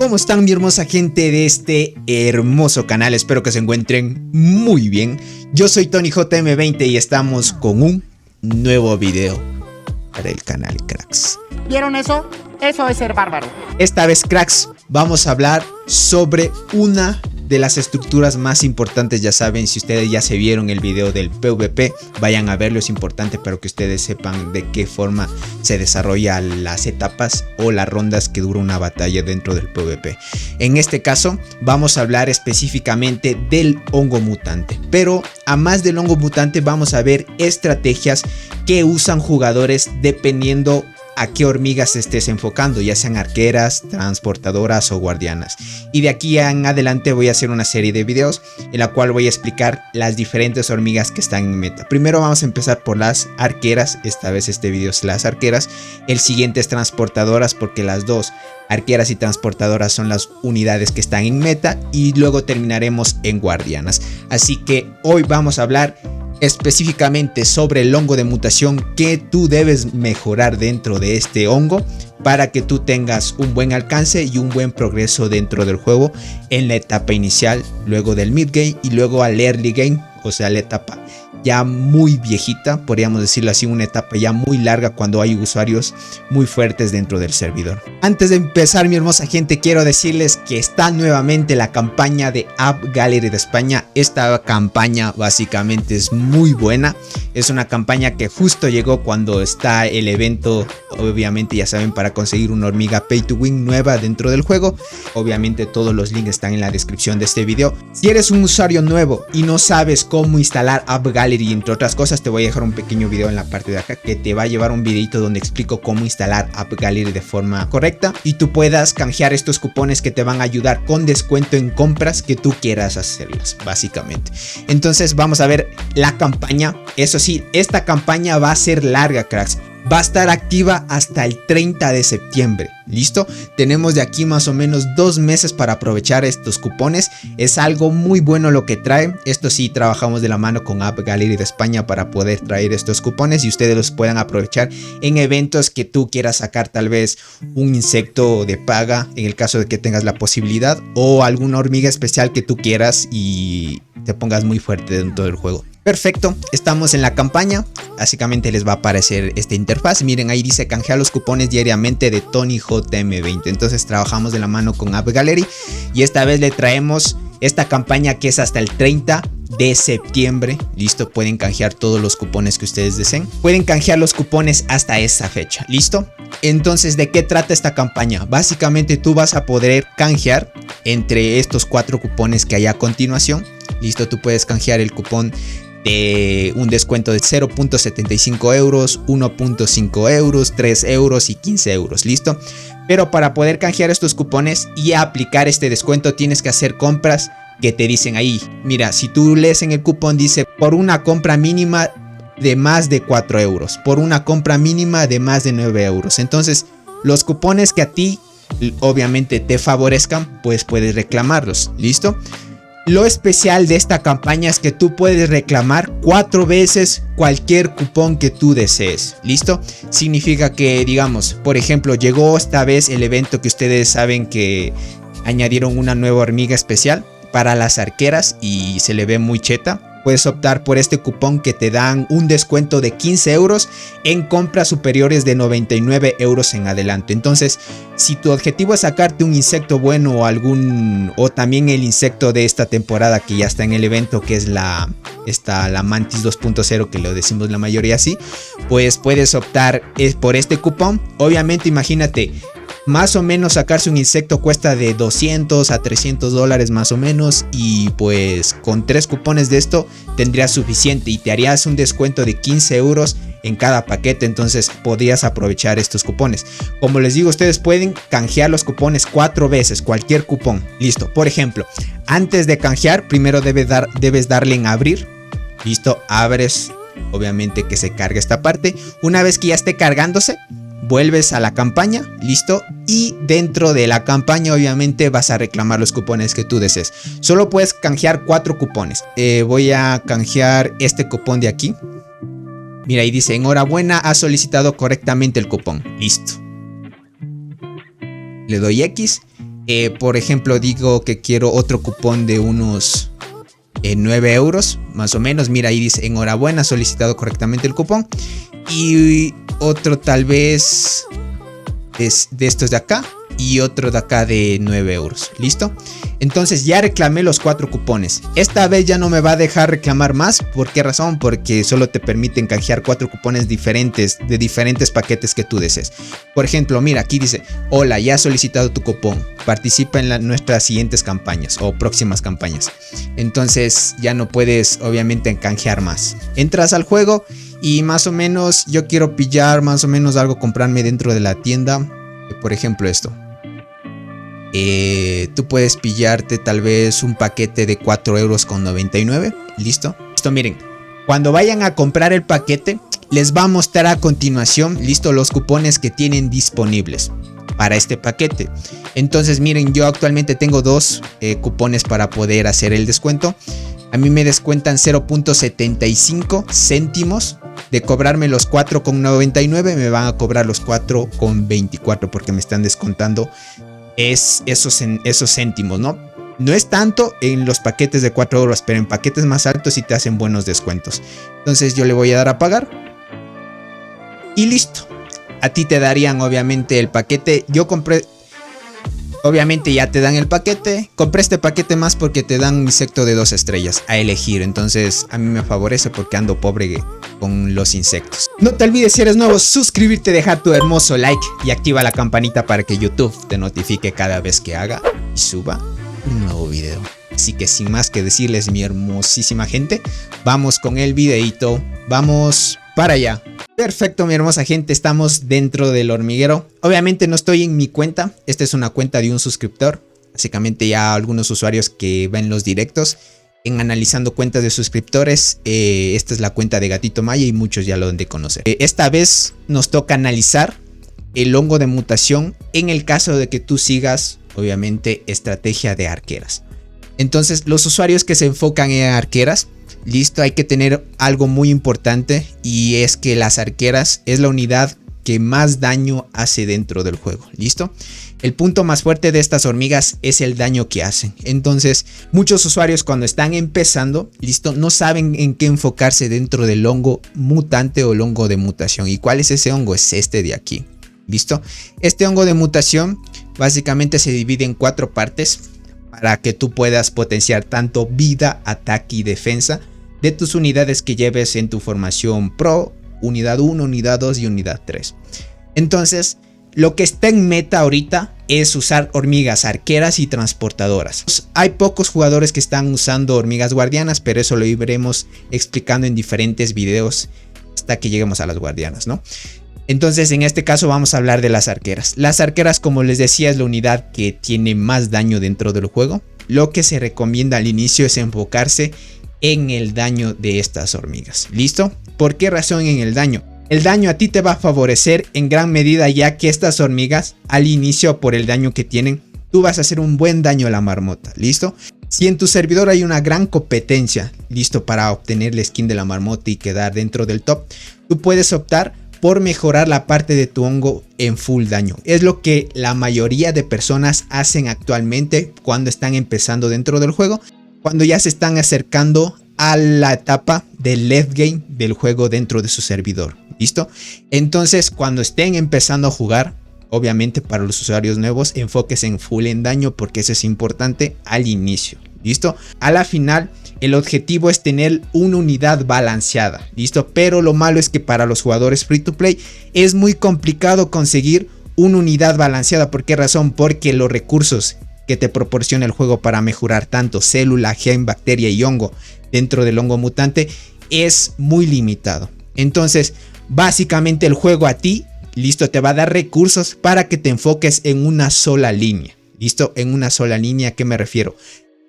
¿Cómo están mi hermosa gente de este hermoso canal? Espero que se encuentren muy bien. Yo soy TonyJM20 y estamos con un nuevo video para el canal, cracks. ¿Vieron eso? Eso es ser bárbaro. Esta vez, cracks, vamos a hablar sobre una de las estructuras más importantes. Ya saben, si ustedes ya se vieron el video del PvP, vayan a verlo, es importante para que ustedes sepan de qué forma se desarrollan las etapas o las rondas que dura una batalla dentro del PvP. En este caso vamos a hablar específicamente del hongo mutante, pero a más del hongo mutante vamos a ver estrategias que usan jugadores dependiendo a qué hormigas estés enfocando, ya sean arqueras, transportadoras o guardianas. Y de aquí en adelante voy a hacer una serie de videos en la cual voy a explicar las diferentes hormigas que están en meta. Primero vamos a empezar por las arqueras, esta vez este video es las arqueras. El siguiente es transportadoras, porque las dos, arqueras y transportadoras, son las unidades que están en meta, y luego terminaremos en guardianas. Así que hoy vamos a hablar específicamente sobre el hongo de mutación, que tú debes mejorar dentro de este hongo para que tú tengas un buen alcance y un buen progreso dentro del juego en la etapa inicial, luego del mid game y luego al early game, o sea la etapa ya muy viejita, podríamos decirlo así, una etapa ya muy larga cuando hay usuarios muy fuertes dentro del servidor. Antes de empezar mi hermosa gente, quiero decirles que está nuevamente la campaña de App Gallery de España. Esta campaña básicamente es muy buena, es una campaña que justo llegó cuando está el evento, obviamente ya saben, para conseguir una hormiga Pay to Win nueva dentro del juego. Obviamente todos los links están en la descripción de este video. Si eres un usuario nuevo y no sabes cómo instalar App Gallery, y entre otras cosas, te voy a dejar un pequeño video en la parte de acá que te va a llevar un videito donde explico cómo instalar App Gallery de forma correcta y tú puedas canjear estos cupones que te van a ayudar con descuento en compras que tú quieras hacerlas, básicamente. Entonces vamos a ver la campaña. Eso sí, esta campaña va a ser larga, cracks. Va a estar activa hasta el 30 de septiembre. ¿Listo? Tenemos de aquí más o menos 2 meses para aprovechar estos cupones. Es algo muy bueno lo que trae. Esto sí, trabajamos de la mano con App Gallery de España para poder traer estos cupones y ustedes los puedan aprovechar en eventos que tú quieras sacar, tal vez un insecto de paga en el caso de que tengas la posibilidad, o alguna hormiga especial que tú quieras y te pongas muy fuerte dentro del juego. Perfecto, estamos en la campaña. Básicamente les va a aparecer esta interfaz. Miren, ahí dice canjear los cupones diariamente de TonyJM20. Entonces trabajamos de la mano con App Gallery y esta vez le traemos esta campaña que es hasta el 30 de septiembre. Listo, pueden canjear todos los cupones que ustedes deseen. Pueden canjear los cupones hasta esa fecha. Listo. Entonces, ¿de qué trata esta campaña? Básicamente tú vas a poder canjear entre estos 4 cupones que hay a continuación. Listo, tú puedes canjear el cupón de un descuento de 0.75 euros, 1.5 euros, 3 euros y 15 euros. Listo. Pero para poder canjear estos cupones y aplicar este descuento tienes que hacer compras que te dicen ahí. Mira, si tú lees en el cupón, dice por una compra mínima de más de 4 euros, por una compra mínima de más de 9 euros. Entonces los cupones que a ti obviamente te favorezcan, pues puedes reclamarlos. Listo. Lo especial de esta campaña es que tú puedes reclamar 4 veces cualquier cupón que tú desees. ¿Listo? Significa que, digamos, por ejemplo, llegó esta vez el evento que ustedes saben que añadieron una nueva hormiga especial para las arqueras y se le ve muy cheta. Puedes optar por este cupón que te dan un descuento de 15 euros en compras superiores de 99 euros en adelante. Entonces, si tu objetivo es sacarte un insecto bueno o también el insecto de esta temporada que ya está en el evento, que es la Mantis 2.0, que lo decimos la mayoría así, pues puedes optar por este cupón. Obviamente, imagínate, más o menos sacarse un insecto cuesta de 200 a 300 dólares más o menos, y pues con 3 cupones de esto tendrías suficiente y te harías un descuento de 15 euros en cada paquete. Entonces podrías aprovechar estos cupones. Como les digo, ustedes pueden canjear los cupones 4 veces, cualquier cupón. Listo. Por ejemplo, antes de canjear, primero debes darle en abrir. Listo, abres, obviamente que se cargue esta parte. Una vez que ya esté cargándose, vuelves a la campaña, listo, y dentro de la campaña obviamente vas a reclamar los cupones que tú desees. Solo puedes canjear 4 cupones. Voy a canjear este cupón de aquí. Mira, ahí dice: enhorabuena, has solicitado correctamente el cupón. Listo. Le doy X Por ejemplo, digo que quiero otro cupón de unos 9 euros, más o menos. Mira, ahí dice, enhorabuena, solicitado correctamente el cupón. Y otro tal vez de estos de acá. Y otro de acá de 9 euros. ¿Listo? Entonces ya reclamé los 4 cupones. Esta vez ya no me va a dejar reclamar más. ¿Por qué razón? Porque solo te permiten canjear 4 cupones diferentes de diferentes paquetes que tú desees. Por ejemplo, mira, aquí dice: hola, ya has solicitado tu cupón. Participa en nuestras siguientes campañas o próximas campañas. Entonces ya no puedes obviamente canjear más. Entras al juego y más o menos yo quiero pillar más o menos algo, comprarme dentro de la tienda. Por ejemplo esto. Tú puedes pillarte tal vez un paquete de 4,99 euros. ¿Listo? Listo, miren. Cuando vayan a comprar el paquete, les va a mostrar a continuación, listo, los cupones que tienen disponibles para este paquete. Entonces, miren, yo actualmente tengo 2 cupones para poder hacer el descuento. A mí me descuentan 0.75 céntimos. De cobrarme los 4,99, me van a cobrar los 4,24 porque me están descontando esos céntimos, ¿no? No es tanto en los paquetes de 4 euros, pero en paquetes más altos sí te hacen buenos descuentos. Entonces yo le voy a dar a pagar. Y listo. A ti te darían obviamente el paquete. Yo compré... Obviamente ya te dan el paquete. Compré este paquete más porque te dan un insecto de 2 estrellas a elegir. Entonces a mí me favorece porque ando pobre con los insectos. No te olvides, si eres nuevo, suscribirte, dejar tu hermoso like y activa la campanita para que YouTube te notifique cada vez que haga y suba un nuevo video. Así que sin más que decirles, mi hermosísima gente, vamos con el videito. Vamos para allá. Perfecto, mi hermosa gente, estamos dentro del hormiguero. Obviamente no estoy en mi cuenta. Esta es una cuenta de un suscriptor. Básicamente ya algunos usuarios que ven los directos en analizando cuentas de suscriptores. Esta es la cuenta de Gatito Maya y muchos ya lo han de conocer. Esta vez nos toca analizar el hongo de mutación en el caso de que tú sigas, obviamente, estrategia de arqueras. Entonces, los usuarios que se enfocan en arqueras, listo, hay que tener algo muy importante, y es que las arqueras es la unidad que más daño hace dentro del juego. ¿Listo? El punto más fuerte de estas hormigas es el daño que hacen. Entonces, muchos usuarios cuando están empezando, listo, no saben en qué enfocarse dentro del hongo mutante o el hongo de mutación. ¿Y cuál es ese hongo? Es este de aquí. ¿Listo? Este hongo de mutación básicamente se divide en 4 partes para que tú puedas potenciar tanto vida, ataque y defensa de tus unidades que lleves en tu formación pro, unidad 1, unidad 2 y unidad 3. Entonces, lo que está en meta ahorita es usar hormigas arqueras y transportadoras. Hay pocos jugadores que están usando hormigas guardianas, pero eso lo iremos explicando en diferentes videos hasta que lleguemos a las guardianas, ¿no? Entonces, en este caso vamos a hablar de las arqueras. Las arqueras, como les decía, es la unidad que tiene más daño dentro del juego. Lo que se recomienda al inicio es enfocarse en el daño de estas hormigas. ¿Listo? ¿Por qué razón en el daño? El daño a ti te va a favorecer en gran medida, ya que estas hormigas al inicio, por el daño que tienen, tú vas a hacer un buen daño a la marmota. ¿Listo? Si en tu servidor hay una gran competencia, listo, para obtener la skin de la marmota y quedar dentro del top, tú puedes optar por mejorar la parte de tu hongo en full daño. Es lo que la mayoría de personas hacen actualmente cuando están empezando dentro del juego, cuando ya se están acercando a la etapa del late game del juego dentro de su servidor. ¿Listo? Entonces, cuando estén empezando a jugar, obviamente para los usuarios nuevos, enfóquense en full en daño, porque eso es importante al inicio. ¿Listo? A la final, el objetivo es tener una unidad balanceada. ¿Listo? Pero lo malo es que para los jugadores free to play es muy complicado conseguir una unidad balanceada. ¿Por qué razón? Porque los recursos que te proporciona el juego para mejorar tanto célula, gen, bacteria y hongo dentro del hongo mutante es muy limitado. Entonces, básicamente el juego a ti, listo, te va a dar recursos para que te enfoques en una sola línea. ¿Listo? En una sola línea, ¿a qué me refiero?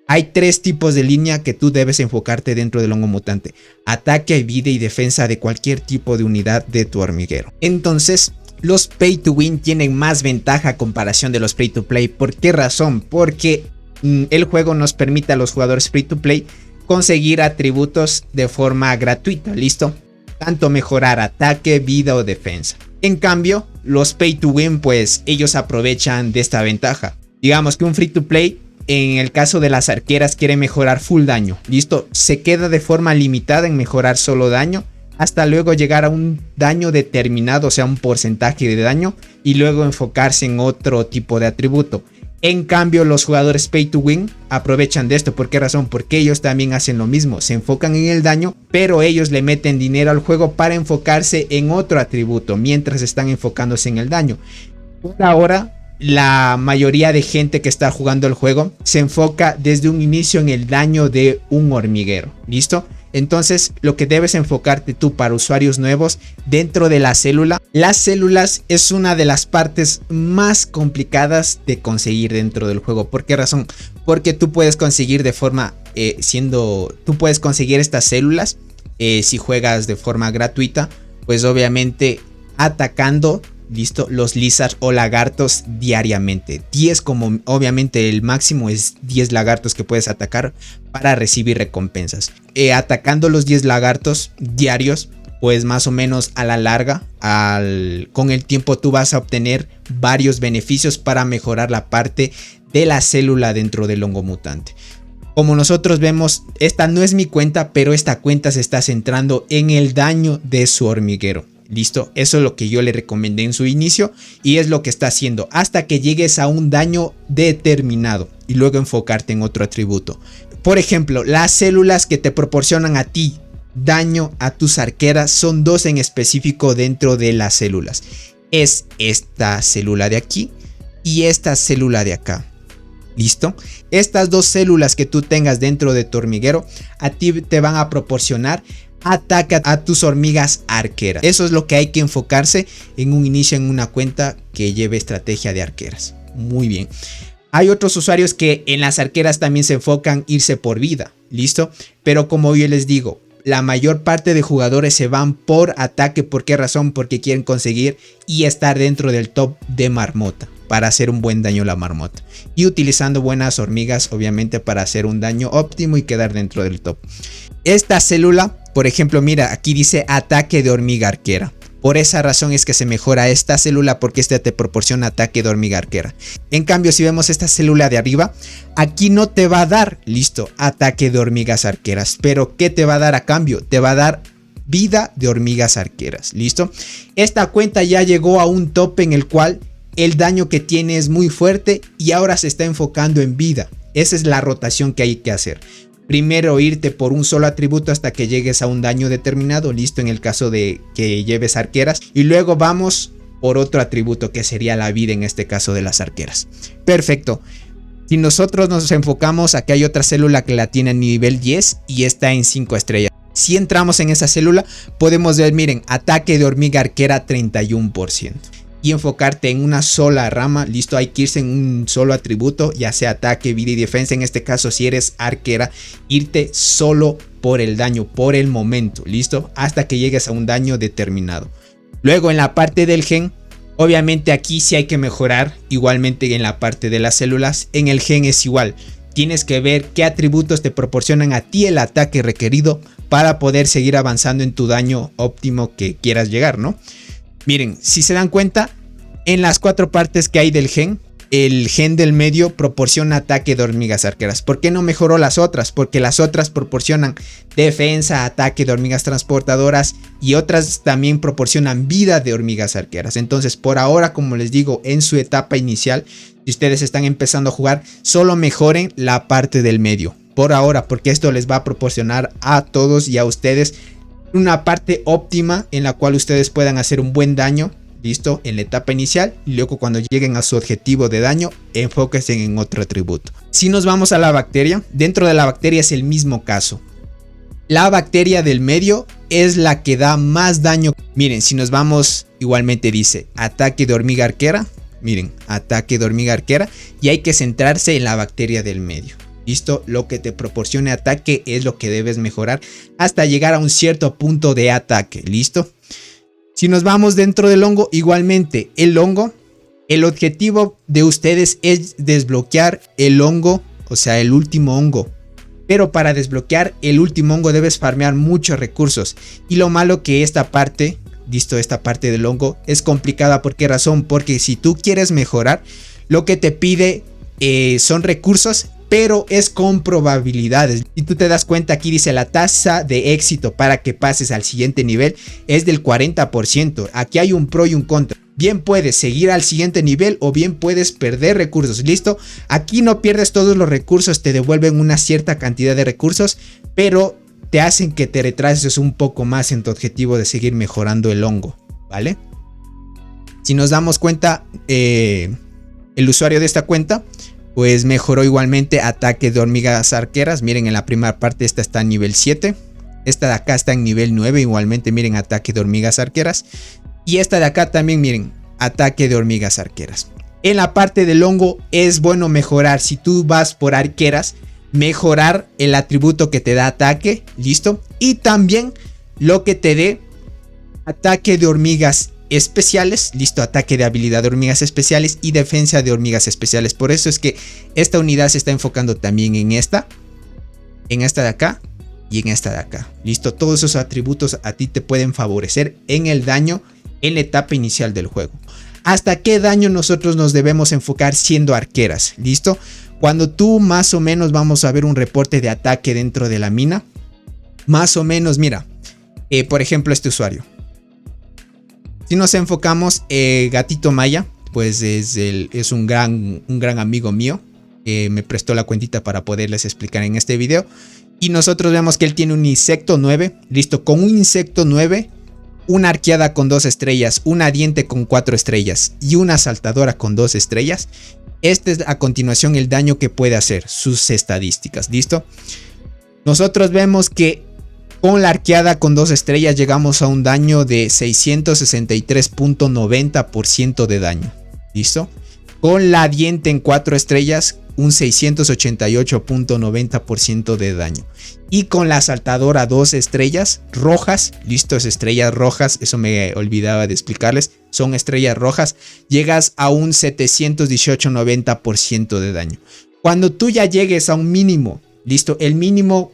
Hay 3 tipos de línea que tú debes enfocarte dentro del hongo mutante: ataque, vida y defensa de cualquier tipo de unidad de tu hormiguero. Entonces, los pay to win tienen más ventaja a comparación de los free to play. ¿Por qué razón? Porque el juego nos permite a los jugadores free to play conseguir atributos de forma gratuita. ¿Listo? Tanto mejorar ataque, vida o defensa. En cambio, los pay to win, pues ellos aprovechan de esta ventaja. Digamos que un free to play, en el caso de las arqueras, quiere mejorar full daño. Listo, se queda de forma limitada en mejorar solo daño, hasta luego llegar a un daño determinado, o sea, un porcentaje de daño, y luego enfocarse en otro tipo de atributo. En cambio, los jugadores pay to win aprovechan de esto. ¿Por qué razón? Porque ellos también hacen lo mismo, se enfocan en el daño, pero ellos le meten dinero al juego para enfocarse en otro atributo, mientras están enfocándose en el daño. Por ahora, la mayoría de gente que está jugando el juego se enfoca desde un inicio en el daño de un hormiguero. ¿Listo? Entonces, lo que debes enfocarte tú para usuarios nuevos dentro de la célula. Las células es una de las partes más complicadas de conseguir dentro del juego. ¿Por qué razón? Porque tú puedes conseguir de forma tú puedes conseguir estas células si juegas de forma gratuita, pues obviamente atacando, listo, los lizards o lagartos diariamente. 10, como obviamente el máximo es 10 lagartos que puedes atacar para recibir recompensas. Atacando los 10 lagartos diarios, pues más o menos a la larga, con el tiempo tú vas a obtener varios beneficios para mejorar la parte de la célula dentro del hongo mutante. Como nosotros vemos, esta no es mi cuenta, pero esta cuenta se está centrando en el daño de su hormiguero. Listo, eso es lo que yo le recomendé en su inicio y es lo que está haciendo hasta que llegues a un daño determinado y luego enfocarte en otro atributo. Por ejemplo, las células que te proporcionan a ti daño a tus arqueras son dos en específico dentro de las células. Es esta célula de aquí y esta célula de acá. ¿Listo? Estas dos células que tú tengas dentro de tu hormiguero a ti te van a proporcionar ataque a tus hormigas arqueras. Eso es lo que hay que enfocarse en un inicio en una cuenta que lleve estrategia de arqueras. Muy bien. Hay otros usuarios que en las arqueras también se enfocan irse por vida. ¿Listo? Pero como yo les digo, la mayor parte de jugadores se van por ataque. ¿Por qué razón? Porque quieren conseguir y estar dentro del top de marmota para hacer un buen daño a la marmota. Y utilizando buenas hormigas obviamente para hacer un daño óptimo y quedar dentro del top. Esta célula, por ejemplo, mira, aquí dice ataque de hormiga arquera. Por esa razón es que se mejora esta célula porque esta te proporciona ataque de hormiga arquera. En cambio, si vemos esta célula de arriba, aquí no te va a dar, listo, ataque de hormigas arqueras. Pero ¿qué te va a dar a cambio? Te va a dar vida de hormigas arqueras, listo. Esta cuenta ya llegó a un tope en el cual el daño que tiene es muy fuerte y ahora se está enfocando en vida. Esa es la rotación que hay que hacer. Primero irte por un solo atributo hasta que llegues a un daño determinado, listo, en el caso de que lleves arqueras. Y luego vamos por otro atributo que sería la vida en este caso de las arqueras. Perfecto. Si nosotros nos enfocamos, aquí hay otra célula que la tiene en nivel 10 y está en 5 estrellas. Si entramos en esa célula, podemos ver, miren, ataque de hormiga arquera 31%. Y enfocarte en una sola rama, listo, hay que irse en un solo atributo, ya sea ataque, vida y defensa. En este caso, si eres arquera, irte solo por el daño, por el momento, listo, hasta que llegues a un daño determinado. Luego en la parte del gen, obviamente aquí sí hay que mejorar, igualmente en la parte de las células. En el gen es igual, tienes que ver qué atributos te proporcionan a ti el ataque requerido para poder seguir avanzando en tu daño óptimo que quieras llegar, ¿no? Miren, si se dan cuenta, en las 4 partes que hay del gen, el gen del medio proporciona ataque de hormigas arqueras. ¿Por qué no mejoró las otras? Porque las otras proporcionan defensa, ataque de hormigas transportadoras y otras también proporcionan vida de hormigas arqueras. Entonces, por ahora, como les digo, en su etapa inicial, si ustedes están empezando a jugar, solo mejoren la parte del medio. Por ahora, porque esto les va a proporcionar a todos y a ustedes una parte óptima en la cual ustedes puedan hacer un buen daño, listo, en la etapa inicial, y luego cuando lleguen a su objetivo de daño, enfóquense en otro atributo. Si nos vamos a la bacteria, dentro de la bacteria es el mismo caso. La bacteria del medio es la que da más daño. Miren, si nos vamos, igualmente dice ataque de hormiga arquera. Miren, ataque de hormiga arquera, y hay que centrarse en la bacteria del medio. Listo, lo que te proporcione ataque es lo que debes mejorar hasta llegar a un cierto punto de ataque. Listo. Si nos vamos dentro del hongo, igualmente el hongo, el objetivo de ustedes es desbloquear el hongo, o sea, el último hongo. Pero para desbloquear el último hongo debes farmear muchos recursos. Y lo malo que esta parte, listo, esta parte del hongo es complicada. ¿Por qué razón? Porque si tú quieres mejorar, lo que te pide son recursos, pero es con probabilidades. Si tú te das cuenta, aquí dice la tasa de éxito para que pases al siguiente nivel es del 40%. Aquí hay un pro y un contra. Bien puedes seguir al siguiente nivel o bien puedes perder recursos. ¿Listo? Aquí no pierdes todos los recursos, te devuelven una cierta cantidad de recursos, pero te hacen que te retrases un poco más en tu objetivo de seguir mejorando el hongo, ¿vale? Si nos damos cuenta, el usuario de esta cuenta pues mejoró igualmente ataque de hormigas arqueras. Miren, en la primera parte esta está en nivel 7. Esta de acá está en nivel 9. Igualmente, miren, ataque de hormigas arqueras. Y esta de acá también, miren, ataque de hormigas arqueras. En la parte del hongo es bueno mejorar. Si tú vas por arqueras, mejorar el atributo que te da ataque. ¿Listo? Y también lo que te dé ataque de hormigas especiales, listo, ataque de habilidad de hormigas especiales y defensa de hormigas especiales. Por eso es que esta unidad se está enfocando también en esta de acá y en esta de acá. Listo, todos esos atributos a ti te pueden favorecer en el daño en la etapa inicial del juego. ¿Hasta qué daño nosotros nos debemos enfocar siendo arqueras? Listo, cuando tú más o menos, vamos a ver un reporte de ataque dentro de la mina. Más o menos, mira, por ejemplo, este usuario. Si nos enfocamos, Gatito Maya, pues es un gran amigo mío. Me prestó la cuentita para poderles explicar en este video. Y nosotros vemos que él tiene un insecto 9. Listo, con un insecto 9, una arqueada con 2 estrellas, una diente con 4 estrellas y una saltadora con 2 estrellas. Este es a continuación el daño que puede hacer, sus estadísticas. ¿Listo? Nosotros vemos que con la arqueada con 2 estrellas llegamos a un daño de 663.90% de daño. ¿Listo? Con la diente en 4 estrellas, un 688.90% de daño. Y con la saltadora 2 estrellas rojas, listo, es estrellas rojas, eso me olvidaba de explicarles, son estrellas rojas, llegas a un 718.90% de daño. Cuando tú ya llegues a un mínimo, listo, el mínimo,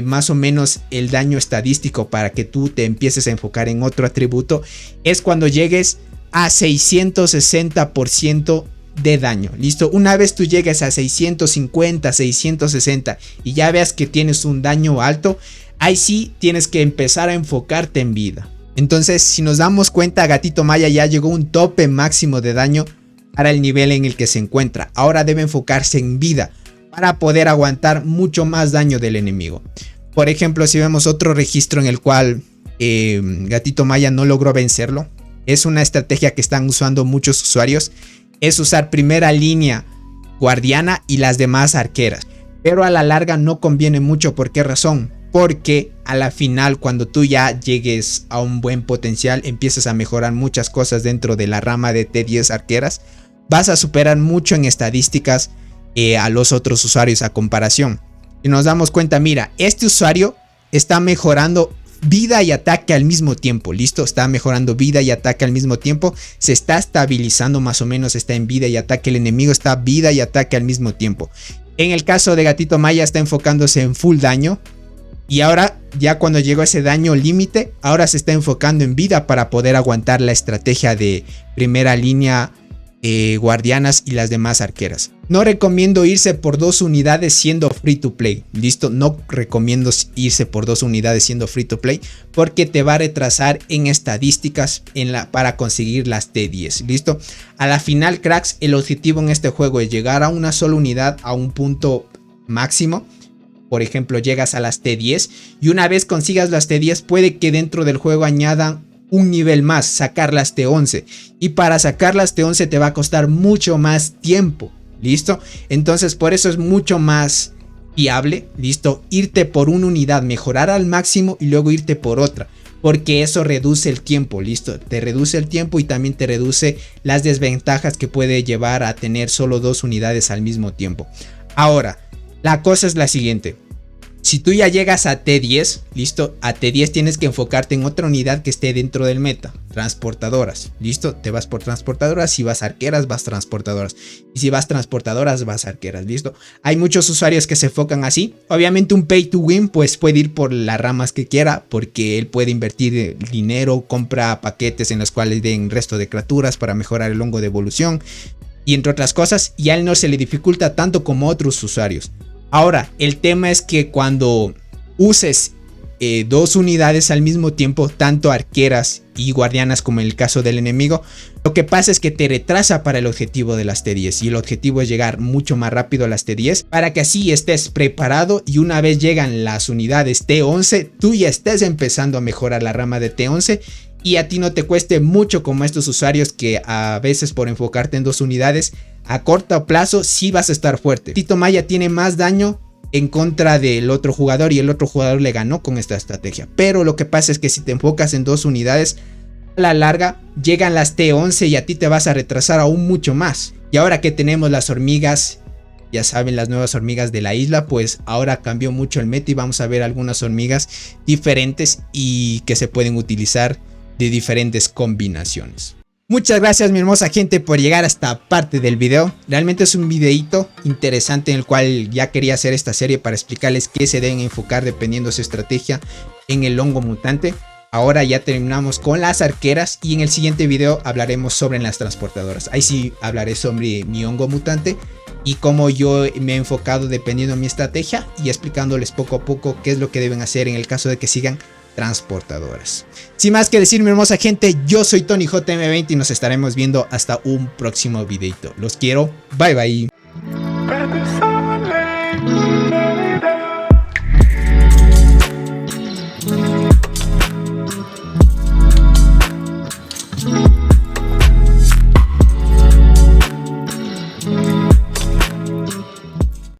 más o menos el daño estadístico para que tú te empieces a enfocar en otro atributo, es cuando llegues a 660% de daño. Listo, una vez tú llegues a 650, 660 y ya veas que tienes un daño alto, ahí sí tienes que empezar a enfocarte en vida. Entonces, si nos damos cuenta, Gatito Maya ya llegó a un tope máximo de daño para el nivel en el que se encuentra. Ahora debe enfocarse en vida para poder aguantar mucho más daño del enemigo. Por ejemplo, si vemos otro registro en el cual Gatito Maya no logró vencerlo, es una estrategia que están usando muchos usuarios, es usar primera línea guardiana y las demás arqueras. Pero a la larga no conviene mucho. ¿Por qué razón? Porque a la final, cuando tú ya llegues a un buen potencial, empiezas a mejorar muchas cosas dentro de la rama de T10 arqueras, vas a superar mucho en estadísticas a los otros usuarios a comparación. Y nos damos cuenta, mira, este usuario está mejorando vida y ataque al mismo tiempo. Listo, está mejorando vida y ataque al mismo tiempo. Se está estabilizando, más o menos está en vida y ataque. El enemigo está vida y ataque al mismo tiempo. En el caso de Gatito Maya está enfocándose en full daño. Y ahora, ya cuando llegó a ese daño límite, ahora se está enfocando en vida para poder aguantar la estrategia de primera línea, guardianas y las demás arqueras. No recomiendo irse por 2 unidades siendo free to play. Listo, no recomiendo irse por 2 unidades siendo free to play porque te va a retrasar en estadísticas para conseguir las T10. Listo, a la final, cracks, el objetivo en este juego es llegar a una sola unidad a un punto máximo. Por ejemplo, llegas a las T10 y una vez consigas las T10 puede que dentro del juego añadan un nivel más, sacar las T11, y para sacar las T11 te va a costar mucho más tiempo. Listo, entonces por eso es mucho más viable, listo, irte por una unidad, mejorar al máximo y luego irte por otra, porque eso reduce el tiempo. Listo, te reduce el tiempo y también te reduce las desventajas que puede llevar a tener solo 2 unidades al mismo tiempo. Ahora, la cosa es la siguiente. Si tú ya llegas a T10, listo, a T10 tienes que enfocarte en otra unidad que esté dentro del meta. Transportadoras, listo, te vas por transportadoras. Si vas arqueras, vas transportadoras. Y si vas transportadoras, vas arqueras, listo. Hay muchos usuarios que se enfocan así. Obviamente un pay to win pues puede ir por las ramas que quiera, porque él puede invertir dinero, compra paquetes en los cuales den resto de criaturas para mejorar el hongo de evolución. y entre otras cosas, y a él no se le dificulta tanto como a otros usuarios. Ahora, el tema es que cuando uses dos unidades al mismo tiempo, tanto arqueras y guardianas como en el caso del enemigo, lo que pasa es que te retrasa para el objetivo de las T10, y el objetivo es llegar mucho más rápido a las T10 para que así estés preparado, y una vez llegan las unidades T11 tú ya estés empezando a mejorar la rama de T11 y a ti no te cueste mucho como estos usuarios que a veces por enfocarte en dos unidades a corto plazo sí vas a estar fuerte. Tito Maya tiene más daño en contra del otro jugador y el otro jugador le ganó con esta estrategia, pero lo que pasa es que si te enfocas en dos unidades, a la larga llegan las T11 y a ti te vas a retrasar aún mucho más. Y ahora que tenemos las hormigas, ya saben, las nuevas hormigas de la isla, pues ahora cambió mucho el meta y vamos a ver algunas hormigas diferentes y que se pueden utilizar de diferentes combinaciones. Muchas gracias mi hermosa gente por llegar a esta parte del video. Realmente es un videito interesante en el cual ya quería hacer esta serie para explicarles qué se deben enfocar dependiendo de su estrategia en el hongo mutante. Ahora ya terminamos con las arqueras y en el siguiente video hablaremos sobre las transportadoras. Ahí sí hablaré sobre mi hongo mutante y cómo yo me he enfocado dependiendo de mi estrategia y explicándoles poco a poco qué es lo que deben hacer en el caso de que sigan transportadoras. Sin más que decir mi hermosa gente, yo soy TonyJM20 y nos estaremos viendo hasta un próximo videito. Los quiero, bye bye.